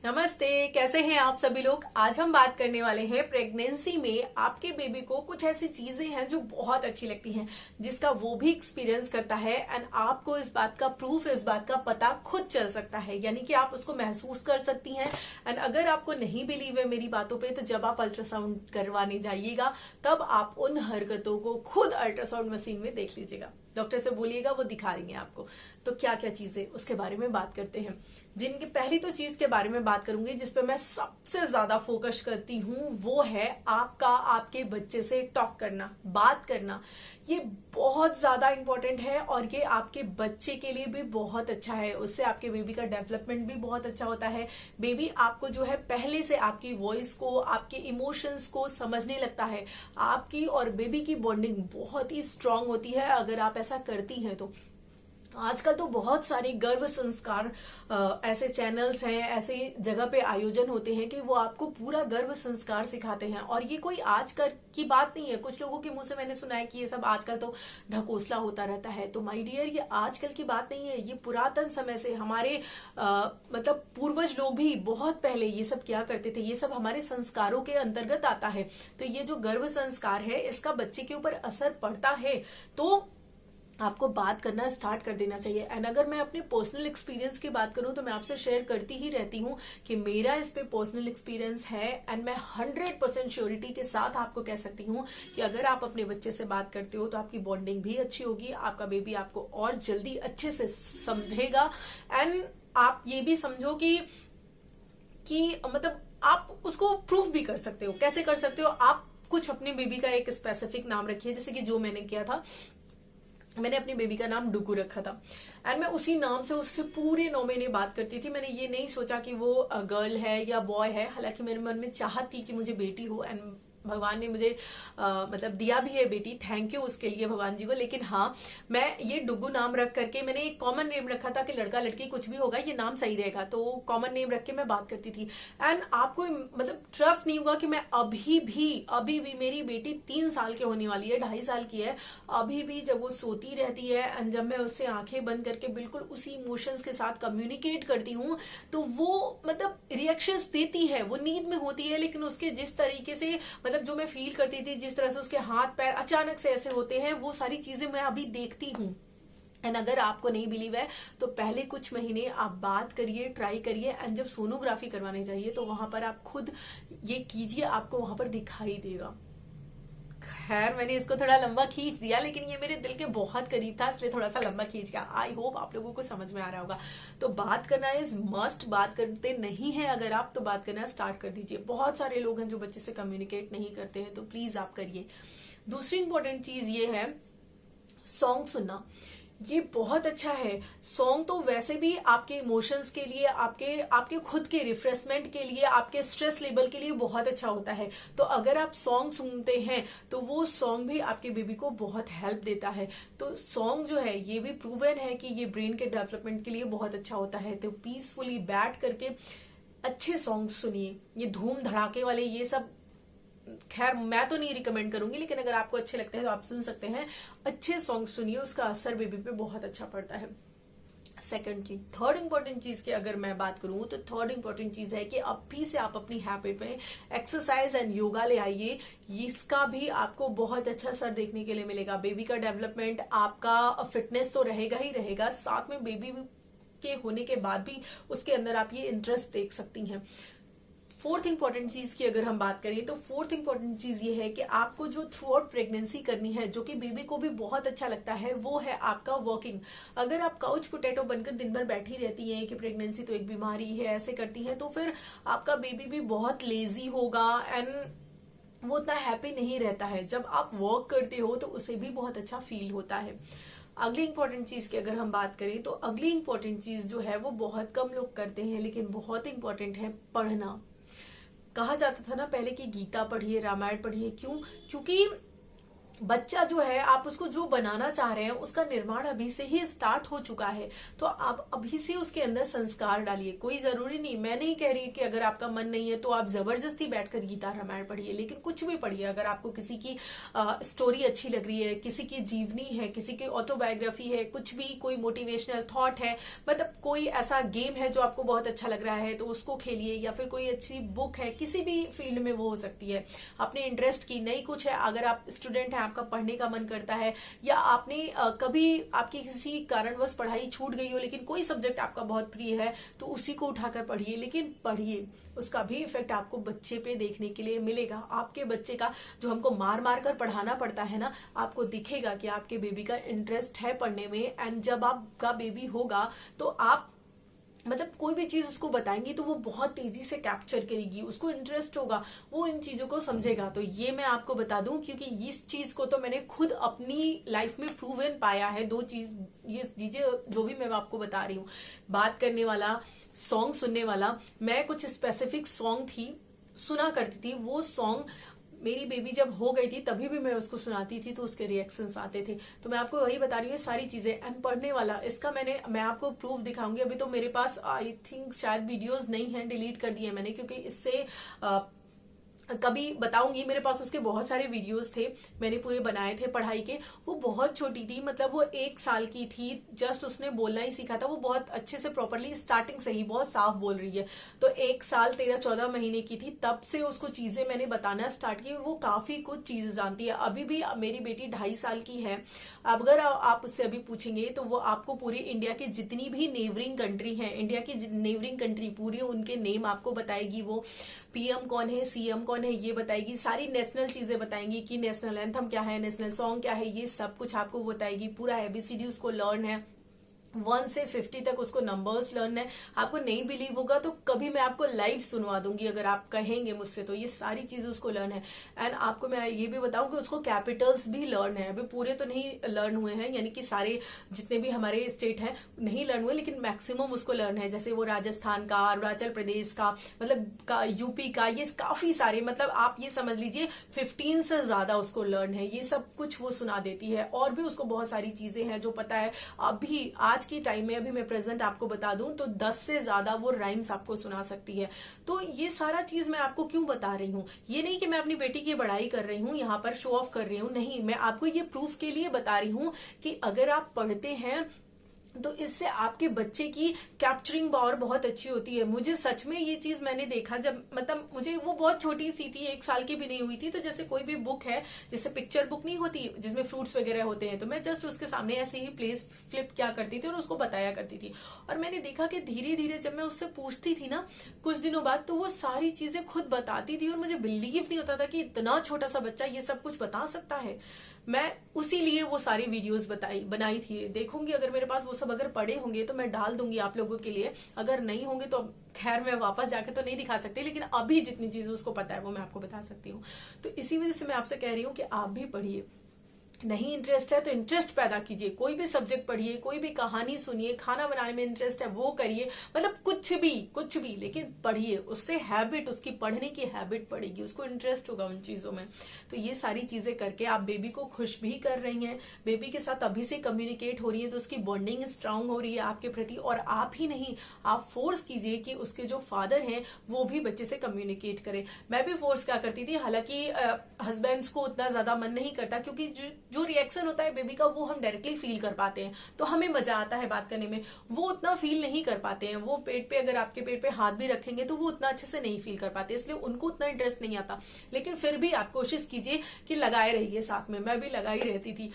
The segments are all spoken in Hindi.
नमस्ते। कैसे हैं आप सभी लोग। आज हम बात करने वाले हैं प्रेगनेंसी में आपके बेबी को कुछ ऐसी चीजें हैं जो बहुत अच्छी लगती हैं, जिसका वो भी एक्सपीरियंस करता है एंड आपको इस बात का प्रूफ, इस बात का पता खुद चल सकता है, यानी कि आप उसको महसूस कर सकती हैं। एंड अगर आपको नहीं बिलीव है मेरी बातों पे, तो जब आप अल्ट्रासाउंड करवाने जाइएगा तब आप उन हरकतों को खुद अल्ट्रासाउंड मशीन में देख लीजिएगा। डॉक्टर से बोलिएगा, वो दिखा देंगे आपको। तो क्या क्या चीजें, उसके बारे में बात करते हैं। जिनकी पहली तो चीज के बारे में बात करूंगी जिसपे मैं सबसे ज्यादा फोकस करती हूँ, वो है आपका आपके बच्चे से टॉक करना, बात करना। ये बहुत ज्यादा इंपॉर्टेंट है और ये आपके बच्चे के लिए भी बहुत अच्छा है। उससे आपके बेबी का डेवलपमेंट भी बहुत अच्छा होता है। बेबी आपको जो है पहले से आपकी वॉइस को, आपके इमोशंस को समझने लगता है। आपकी और बेबी की बॉन्डिंग बहुत ही स्ट्रांग होती है अगर आप ऐसा करती हैं तो। आजकल तो बहुत सारे गर्भ संस्कार ऐसे चैनल्स हैं, ऐसे जगह पे आयोजन होते हैं कि वो आपको पूरा गर्भ संस्कार सिखाते हैं। और ये कोई आजकल की बात नहीं है। कुछ लोगों के मुंह से मैंने सुना है कि ये सब आजकल तो ढकोसला होता रहता है। तो माय डियर, ये आजकल की बात नहीं है। ये पुरातन समय से हमारे मतलब पूर्वज लोग भी बहुत पहले ये सब क्या करते थे। ये सब हमारे संस्कारों के अंतर्गत आता है। तो ये जो गर्भ संस्कार है, इसका बच्चे के ऊपर असर पड़ता है तो आपको बात करना स्टार्ट कर देना चाहिए। एंड अगर मैं अपने पर्सनल एक्सपीरियंस की बात करूं तो मैं आपसे शेयर करती ही रहती हूं कि मेरा इस पे पर्सनल एक्सपीरियंस है। एंड मैं 100% श्योरिटी के साथ आपको कह सकती हूं कि अगर आप अपने बच्चे से बात करते हो तो आपकी बॉन्डिंग भी अच्छी होगी, आपका बेबी आपको और जल्दी अच्छे से समझेगा। एंड आप ये भी समझो कि मतलब आप उसको प्रूफ भी कर सकते हो। कैसे कर सकते हो? आप कुछ अपने बेबी का एक स्पेसिफिक नाम रखिए, जैसे कि जो मैंने किया था। मैंने अपनी बेबी का नाम डुगू रखा था एंड मैं उसी नाम से उससे पूरे 9 महीने बात करती थी। मैंने ये नहीं सोचा कि वो गर्ल है या बॉय है। हालांकि मेरे मन में चाहत थी कि मुझे बेटी हो एंड भगवान ने मुझे मतलब दिया भी है बेटी। थैंक यू उसके लिए भगवान जी को। लेकिन हाँ, मैं ये डुगू नाम रख करके मैंने एक कॉमन नेम रखा था कि लड़का लड़की कुछ भी होगा, ये नाम सही रहेगा। तो कॉमन नेम रख के मैं बात करती थी। एंड आपको मतलब ट्रस्ट नहीं होगा कि मैं अभी भी मेरी बेटी 3 साल की होने वाली है, 2.5 साल की है। अभी भी जब वो सोती रहती है एंड जब मैं उससे आंखें बंद करके बिल्कुल उसी इमोशंस के साथ कम्युनिकेट करती हूँ, तो वो मतलब रिएक्शंस देती है। वो नींद में होती है, लेकिन उसके जिस तरीके से मतलब जो मैं फील करती थी, जिस तरह से उसके हाथ पैर अचानक से ऐसे होते हैं, वो सारी चीजें मैं अभी देखती हूँ। एंड अगर आपको नहीं बिलीव है तो पहले कुछ महीने आप बात करिए, ट्राई करिए। एंड जब सोनोग्राफी करवाने जाइए तो वहां पर आप खुद ये कीजिए, आपको वहां पर दिखाई देगा। खैर, मैंने इसको थोड़ा लंबा खींच दिया, लेकिन ये मेरे दिल के बहुत करीब था, इसलिए थोड़ा सा लंबा खींच गया। आई होप आप लोगों को समझ में आ रहा होगा। तो बात करना इज मस्ट। बात करते नहीं है अगर आप, तो बात करना स्टार्ट कर दीजिए। बहुत सारे लोग हैं जो बच्चे से कम्युनिकेट नहीं करते हैं, तो प्लीज आप करिए। दूसरी इंपॉर्टेंट चीज ये है सॉन्ग सुनना। ये बहुत अच्छा है। सॉन्ग तो वैसे भी आपके इमोशंस के लिए, आपके खुद के रिफ्रेशमेंट के लिए, आपके स्ट्रेस लेवल के लिए बहुत अच्छा होता है। तो अगर आप सॉन्ग सुनते हैं तो वो सॉन्ग भी आपके बेबी को बहुत हेल्प देता है। तो सॉन्ग जो है ये भी प्रूवन है कि ये ब्रेन के डेवलपमेंट के लिए बहुत अच्छा होता है। तो पीसफुली बैठ करके अच्छे सॉन्ग सुनिए। ये धूम धड़ाके वाले ये सब खैर मैं तो नहीं रिकमेंड करूंगी, लेकिन अगर आपको अच्छे लगते हैं तो आप सुन सकते हैं। अच्छे सॉन्ग सुनिए, उसका असर बेबी पे बहुत अच्छा पड़ता है। सेकेंडली, थर्ड इंपॉर्टेंट चीज की अगर मैं बात करूं तो थर्ड इंपॉर्टेंट चीज है कि अभी से आप अपनी हैबिट में एक्सरसाइज एंड योगा ले आइए। इसका भी आपको बहुत अच्छा असर देखने के लिए मिलेगा। बेबी का डेवलपमेंट, आपका फिटनेस तो रहेगा ही रहेगा, साथ में बेबी के होने के बाद भी उसके अंदर आप ये इंटरेस्ट देख सकती हैं। फोर्थ इंपॉर्टेंट चीज की अगर हम बात करें तो फोर्थ इंपॉर्टेंट चीज ये है कि आपको जो थ्रू आउट प्रेगनेंसी करनी है, जो कि बेबी को भी बहुत अच्छा लगता है, वो है आपका वॉकिंग। अगर आप काउच पोटैटो बनकर दिन भर बैठी रहती है कि प्रेगनेंसी तो एक बीमारी है, ऐसे करती है, तो फिर आपका बेबी भी बहुत लेजी होगा एंड वो उतना हैप्पी नहीं रहता है। जब आप वॉक करते हो तो उसे भी बहुत अच्छा फील होता है। अगली इंपॉर्टेंट चीज की अगर हम बात करें तो अगली इंपॉर्टेंट चीज जो है वो बहुत कम लोग करते हैं, लेकिन बहुत इंपॉर्टेंट है, पढ़ना। कहा जाता था ना पहले कि गीता पढ़िए, रामायण पढ़िए। क्यों? क्योंकि बच्चा जो है आप उसको जो बनाना चाह रहे हैं उसका निर्माण अभी से ही स्टार्ट हो चुका है। तो आप अभी से उसके अंदर संस्कार डालिए। कोई जरूरी नहीं, मैं नहीं कह रही कि अगर आपका मन नहीं है तो आप जबरदस्ती बैठकर गीता रामायण पढ़िए, लेकिन कुछ भी पढ़िए। अगर आपको किसी की स्टोरी अच्छी लग रही है, किसी की जीवनी है, किसी की ऑटोबायोग्राफी है, कुछ भी कोई मोटिवेशनल थॉट है, मतलब कोई ऐसा गेम है जो आपको बहुत अच्छा लग रहा है तो उसको खेलिए, या फिर कोई अच्छी बुक है, किसी भी फील्ड में वो हो सकती है अपने इंटरेस्ट की। नई कुछ है, अगर आप स्टूडेंट हैं, आपका पढ़ने का मन करता है, या आपने कभी आपकी किसी कारणवश पढ़ाई छूट गई हो लेकिन कोई सब्जेक्ट आपका बहुत प्रिय है, तो उसी को उठाकर पढ़िए, लेकिन पढ़िए। उसका भी इफेक्ट आपको बच्चे पे देखने के लिए मिलेगा। आपके बच्चे का जो हमको मार मार कर पढ़ाना पड़ता है ना, आपको दिखेगा कि आपके बेबी का इंटरेस्ट है पढ़ने में। एंड जब आपका बेबी होगा तो आप मतलब कोई भी चीज उसको बताएंगी तो वो बहुत तेजी से कैप्चर करेगी, उसको इंटरेस्ट होगा, वो इन चीजों को समझेगा। तो ये मैं आपको बता दूं, क्योंकि इस चीज को तो मैंने खुद अपनी लाइफ में प्रूवन पाया है। दो चीज, ये चीजें जो भी मैं आपको बता रही हूँ, बात करने वाला, सॉन्ग सुनने वाला। मैं कुछ स्पेसिफिक सॉन्ग थी सुना करती थी, वो सॉन्ग मेरी बेबी जब हो गई थी तभी भी मैं उसको सुनाती थी तो उसके रिएक्शंस आते थे। तो मैं आपको वही बता रही हूँ सारी चीजें। एंड पढ़ने वाला, इसका मैं आपको प्रूफ दिखाऊंगी। अभी तो मेरे पास आई थिंक शायद वीडियोस नहीं है, डिलीट कर दिए मैंने, क्योंकि इससे कभी बताऊंगी। मेरे पास उसके बहुत सारे वीडियोस थे, मैंने पूरे बनाए थे पढ़ाई के। वो बहुत छोटी थी, मतलब वो 1 साल की थी, जस्ट उसने बोलना ही सीखा था। वो बहुत अच्छे से प्रॉपरली स्टार्टिंग से ही बहुत साफ बोल रही है। तो 1 साल 13-14 महीने की थी, तब से उसको चीजें मैंने बताना स्टार्ट की। वो काफी कुछ चीजें जानती है। अभी भी मेरी बेटी 2.5 साल की है। अगर आप उससे अभी पूछेंगे तो वो आपको पूरी इंडिया की जितनी भी नेबरिंग कंट्री है, इंडिया की नेबरिंग कंट्री पूरी, उनके नेम आपको बताएगी। वो पीएम कौन है, सीएम कौन है, ये बताएगी। सारी नेशनल चीजें बताएंगी कि नेशनल एंथम क्या है, नेशनल सॉन्ग क्या है, ये सब कुछ आपको बताएगी। पूरा एबीसीडी उसको लर्न है, 1 से 50 तक उसको नंबर्स लर्न है। आपको नहीं बिलीव होगा तो कभी मैं आपको लाइव सुनवा दूंगी, अगर आप कहेंगे मुझसे तो। ये सारी चीजें उसको लर्न है। एंड आपको मैं ये भी बताऊं कि उसको कैपिटल्स भी लर्न है। अभी पूरे तो नहीं लर्न हुए हैं, यानी कि सारे जितने भी हमारे स्टेट हैं नहीं लर्न हुए, लेकिन मैक्सिमम उसको लर्न है। जैसे वो राजस्थान का, अरुणाचल प्रदेश का, मतलब का, यूपी का, ये काफी सारे, मतलब आप ये समझ लीजिए 15 से ज्यादा उसको लर्न है। ये सब कुछ वो सुना देती है। और भी उसको बहुत सारी चीजें हैं जो पता है। अभी आज की टाइम में, अभी मैं प्रेजेंट आपको बता दूं तो 10 से ज्यादा वो राइम्स आपको सुना सकती है। तो ये सारा चीज मैं आपको क्यों बता रही हूँ, ये नहीं कि मैं अपनी बेटी की बड़ाई कर रही हूँ, यहाँ पर शो ऑफ कर रही हूँ, नहीं। मैं आपको ये प्रूफ के लिए बता रही हूँ कि अगर आप पढ़ते हैं तो इससे आपके बच्चे की कैप्चरिंग पावर बहुत अच्छी होती है। मुझे सच में ये चीज मैंने देखा, जब मतलब मुझे वो बहुत छोटी सी थी, 1 साल की भी नहीं हुई थी। तो जैसे कोई भी बुक है, जैसे पिक्चर बुक नहीं होती जिसमें फ्रूट्स वगैरह होते हैं, तो मैं जस्ट उसके सामने ऐसे ही प्लेस फ्लिप क्या करती थी और उसको बताया करती थी। और मैंने देखा कि धीरे धीरे जब मैं उससे पूछती थी ना कुछ दिनों बाद, तो वो सारी चीजें खुद बताती थी। और मुझे बिलीव नहीं होता था कि इतना छोटा सा बच्चा ये सब कुछ बता सकता है। मैं उसी लिए वो सारी वीडियोस बनाई थी। देखूंगी अगर मेरे पास वो सब अगर पड़े होंगे तो मैं डाल दूंगी आप लोगों के लिए। अगर नहीं होंगे तो खैर मैं वापस जाके तो नहीं दिखा सकती, लेकिन अभी जितनी चीजें उसको पता है वो मैं आपको बता सकती हूँ। तो इसी वजह से मैं आपसे कह रही हूँ कि आप भी पढ़िए। नहीं इंटरेस्ट है तो इंटरेस्ट पैदा कीजिए, कोई भी सब्जेक्ट पढ़िए, कोई भी कहानी सुनिए, खाना बनाने में इंटरेस्ट है वो करिए, मतलब कुछ भी लेकिन पढ़िए। उससे हैबिट, उसकी पढ़ने की हैबिट पड़ेगी, उसको इंटरेस्ट होगा उन चीजों में। तो ये सारी चीजें करके आप बेबी को खुश भी कर रही हैं, बेबी के साथ अभी से कम्युनिकेट हो रही है, तो उसकी बॉन्डिंग स्ट्रांग हो रही है आपके प्रति। और आप ही नहीं, आप फोर्स कीजिए कि उसके जो फादर हैं वो भी बच्चे से कम्युनिकेट करें। मैं भी फोर्स क्या करती थी, हालांकि हस्बैंड्स को उतना ज्यादा मन नहीं करता, क्योंकि जो रिएक्शन होता है बेबी का वो हम डायरेक्टली फील कर पाते हैं, तो हमें मजा आता है बात करने में। वो उतना फील नहीं कर पाते हैं। वो पेट पे, अगर आपके पेट पे हाथ भी रखेंगे तो वो उतना अच्छे से नहीं फील कर पाते, इसलिए उनको उतना इंटरेस्ट नहीं आता। लेकिन फिर भी आप कोशिश कीजिए कि लगाए रहिए साथ में। मैं भी लगाई रहती थी।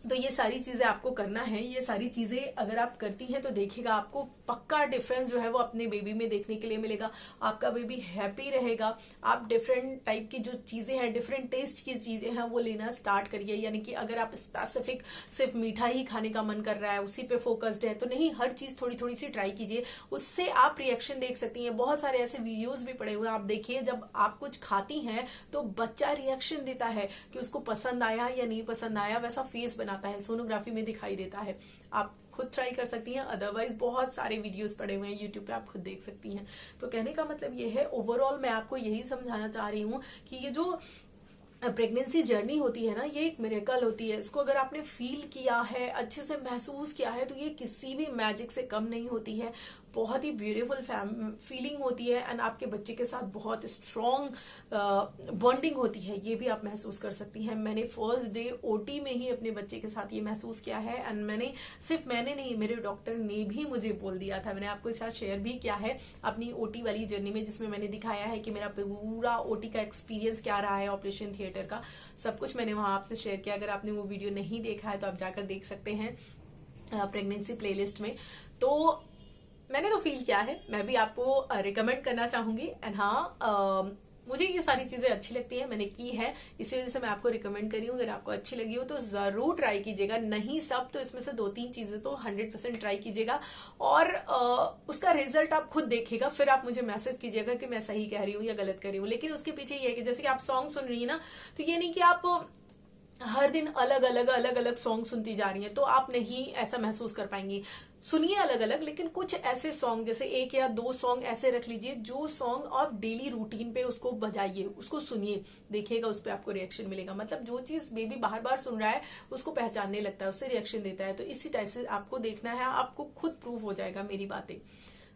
तो ये सारी चीजें आपको करना है। ये सारी चीजें अगर आप करती हैं तो देखिएगा आपको पक्का डिफरेंस जो है वो अपने बेबी में देखने के लिए मिलेगा। आपका बेबी हैप्पी रहेगा। आप डिफरेंट टाइप की जो चीजें हैं, डिफरेंट टेस्ट की चीजें हैं वो लेना स्टार्ट करिए। यानी कि अगर आप स्पेसिफिक सिर्फ मीठा ही खाने का मन कर रहा है, उसी पे फोकस्ड है, तो नहीं, हर चीज थोड़ी थोड़ी सी ट्राई कीजिए। उससे आप रिएक्शन देख सकती हैं। बहुत सारे ऐसे वीडियोज भी पड़े हुए हैं, आप देखिए जब आप कुछ खाती हैं तो बच्चा रिएक्शन देता है कि उसको पसंद आया या नहीं पसंद आया, वैसा फेस बनाता है, सोनोग्राफी में दिखाई देता है। आप खुद ट्राई कर सकती हैं, अदरवाइज बहुत सारे वीडियोस पड़े हुए हैं यूट्यूब पे, आप खुद देख सकती हैं। तो कहने का मतलब ये है, ओवरऑल मैं आपको यही समझाना चाह रही हूँ कि ये जो प्रेगनेंसी जर्नी होती है ना, ये एक मिरेकल होती है। इसको अगर आपने फील किया है, अच्छे से महसूस किया है, तो ये किसी भी मैजिक से कम नहीं होती है। बहुत ही ब्यूटीफुल फीलिंग होती है एंड आपके बच्चे के साथ बहुत स्ट्रॉन्ग बॉन्डिंग होती है, ये भी आप महसूस कर सकती हैं। मैंने फर्स्ट डे ओटी में ही अपने बच्चे के साथ ये महसूस किया है एंड सिर्फ मैंने नहीं, मेरे डॉक्टर ने भी मुझे बोल दिया था। मैंने आपको साथ शेयर भी किया है अपनी ओटी वाली जर्नी में, जिसमें मैंने दिखाया है कि मेरा पूरा ओटी का एक्सपीरियंस क्या रहा है, ऑपरेशन थिएटर का सब कुछ मैंने वहां आपसे शेयर किया। अगर आपने वो वीडियो नहीं देखा है तो आप जाकर देख सकते हैं प्रेगनेंसी प्लेलिस्ट में। तो मैंने तो फील किया है, मैं भी आपको रिकमेंड करना चाहूंगी। एंड हाँ, मुझे ये सारी चीजें अच्छी लगती है, मैंने की है, इसी वजह से मैं आपको रिकमेंड करी हूँ। अगर आपको अच्छी लगी हो तो जरूर ट्राई कीजिएगा, नहीं सब तो इसमें से 2-3 चीजें तो 100% ट्राई कीजिएगा और उसका रिजल्ट आप खुद देखिएगा, फिर आप मुझे मैसेज कीजिएगा कि मैं सही कह रही हूँ या गलत कर रही हूँ। लेकिन उसके पीछे ये है कि जैसे कि आप सॉन्ग सुन रही है ना, तो ये नहीं कि आप हर दिन अलग अलग सॉन्ग सुनती जा रही हैं, तो आप नहीं ऐसा महसूस कर पाएंगी। सुनिए अलग अलग, लेकिन कुछ ऐसे सॉन्ग, जैसे 1 या 2 सॉन्ग ऐसे रख लीजिए जो सॉन्ग आप डेली रूटीन पे उसको बजाइए, उसको सुनिए, देखिएगा उस पर आपको रिएक्शन मिलेगा। मतलब जो चीज बेबी बार बार सुन रहा है उसको पहचानने लगता है, उससे रिएक्शन देता है। तो इसी टाइप से आपको देखना है, आपको खुद प्रूफ हो जाएगा मेरी बातें।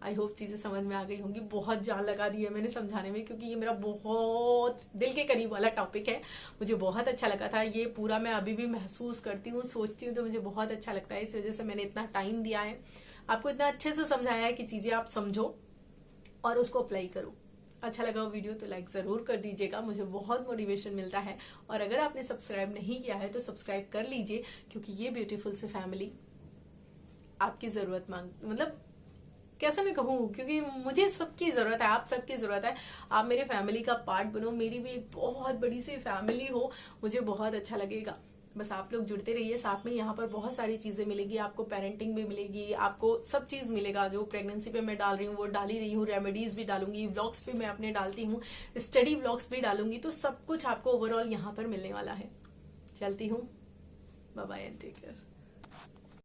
आई होप चीजें समझ में आ गई होंगी। बहुत जान लगा दी है मैंने समझाने में, क्योंकि ये मेरा बहुत दिल के करीब वाला टॉपिक है। मुझे बहुत अच्छा लगा था ये पूरा, मैं अभी भी महसूस करती हूँ, सोचती हूँ तो मुझे बहुत अच्छा लगता है। इस वजह से मैंने इतना टाइम दिया है, आपको इतना अच्छे से समझाया है कि चीजें आप समझो और उसको अप्लाई करो। अच्छा लगा वो वीडियो तो लाइक जरूर कर दीजिएगा, मुझे बहुत मोटिवेशन मिलता है। और अगर आपने सब्सक्राइब नहीं किया है तो सब्सक्राइब कर लीजिए, क्योंकि ये ब्यूटीफुल सी फैमिली आपकी जरूरत मतलब कैसे मैं कहूँ, क्योंकि मुझे सबकी जरूरत है, आप सबकी जरूरत है। आप मेरे फैमिली का पार्ट बनो, मेरी भी एक बहुत बड़ी सी फैमिली हो, मुझे बहुत अच्छा लगेगा। बस आप लोग जुड़ते रहिए साथ में। यहाँ पर बहुत सारी चीजें मिलेगी आपको, पेरेंटिंग भी मिलेगी, आपको सब चीज मिलेगा। जो प्रेगनेंसी पे मैं डाल रही हूँ वो डाल ही रही हूँ, रेमेडीज भी डालूंगी, व्लॉग्स भी मैं अपने डालती हूँ, स्टडी व्लॉग्स भी डालूंगी। तो सब कुछ आपको ओवरऑल यहाँ पर मिलने वाला है। चलती हूँ, bye bye and take care.